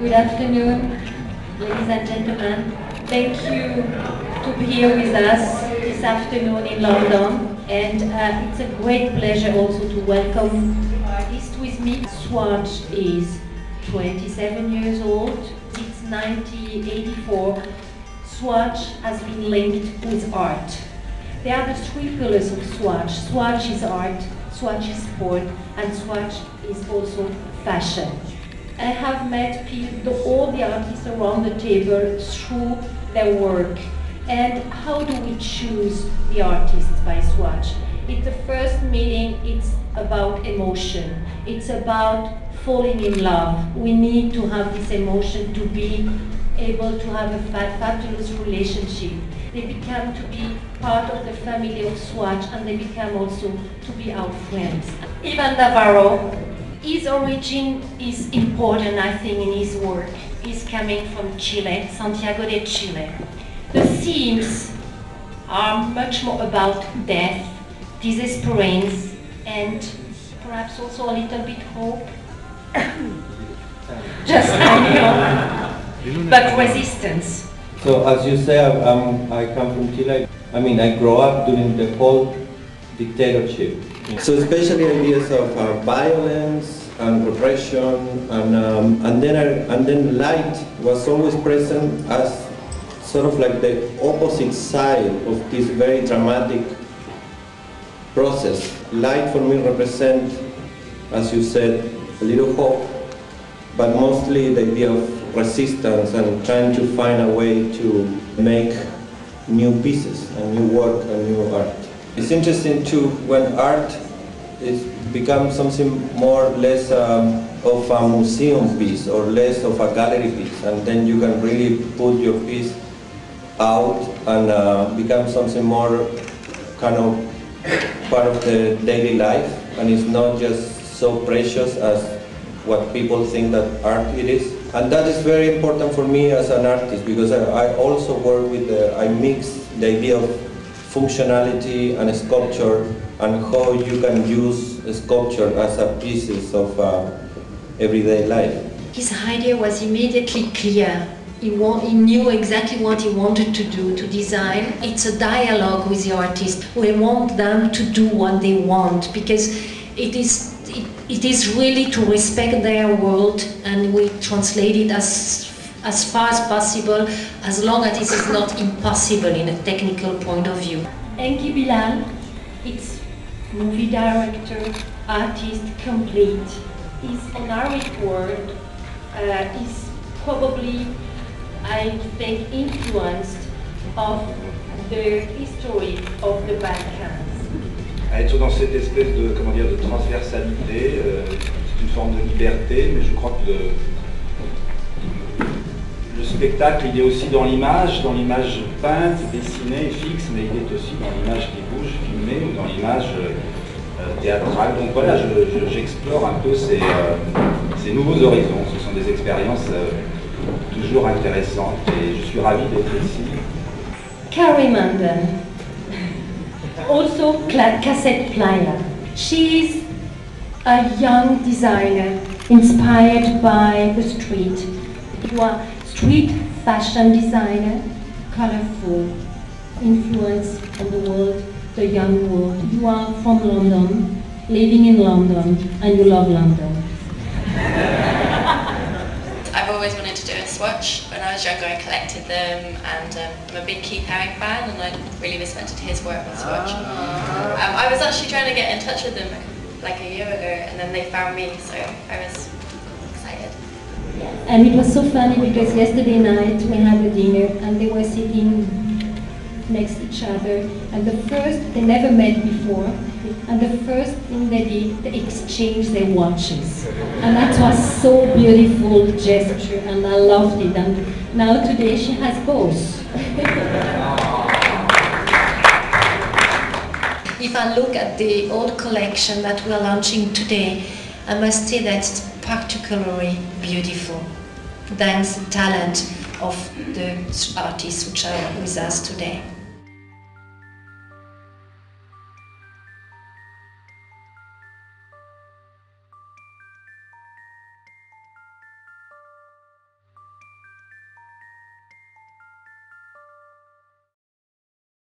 Good afternoon, ladies and gentlemen. Thank you to be here with us this afternoon in London. And it's a great pleasure also to welcome artists with me. Swatch is 27 years old. Since 1984, Swatch has been linked with art. There are the three pillars of Swatch. Swatch is art, Swatch is sport, and Swatch is also fashion. I have met all the artists around the table through their work. And how do we choose the artists by Swatch? It's the first meeting, it's about emotion. It's about falling in love. We need to have this emotion to be able to have a fabulous relationship. They become to be part of the family of Swatch, and they become also to be our friends. Ivan Navarro, his origin is important, I think, in his work. He's coming from Chile, Santiago de Chile. The themes are much more about death, desperation, and perhaps also a little bit hope. Just but resistance. So as you say, I come from Chile. I mean, I grew up during the whole dictatorship. So especially ideas of violence and repression, and then light was always present as sort of like the opposite side of this very dramatic process. Light for me represents, as you said, a little hope, but mostly the idea of resistance and trying to find a way to make new pieces, and new work, and new art. It's interesting too when art becomes something more or less of a museum piece or less of a gallery piece, and then you can really put your piece out and become something more kind of part of the daily life, and it's not just so precious as what people think that art it is. And that is very important for me as an artist, because I also work with I mix the idea of functionality and sculpture, and how you can use sculpture as a pieces of everyday life. His idea was immediately clear. He knew exactly what he wanted to do, to design. It's a dialogue with the artist. We want them to do what they want, because it is really to respect their world, and we translate it as far as possible, as long as it is not impossible in a technical point of view. Enki Bilal, it's movie director, artist, complete. His Honoric word is probably, I think, influenced of the history of the Balkans. Être dans cette espèce de, comment dire, de transversalité, c'est une forme de liberté, mais je crois que le spectacle, il est aussi dans l'image peinte, dessinée, fixe, mais il est aussi dans l'image qui bouge, filmée, ou dans l'image théâtrale. Donc voilà, j'explore un peu ces nouveaux horizons. Ce sont des expériences toujours intéressantes, et je suis ravi d'être ici. Carrie Mandan, also cassette player. She's a young designer inspired by the street. You are street fashion designer, colorful, influence on the world, the young world. You are from London, living in London, and you love London. I've always wanted to do a swatch. When I was younger, I collected them, and I'm a big Keith Haring fan, and I really respected his work on Swatch. I was actually trying to get in touch with them like a year ago, and then they found me, so I was excited. And it was so funny because yesterday night we had a dinner, and they were sitting next to each other, and they never met before, and the first thing they did, they exchanged their watches. And that was so beautiful gesture, and I loved it, and now today she has both. If I look at the old collection that we're launching today, I must say that it's particularly beautiful, thanks to the talent of the artists which are with us today.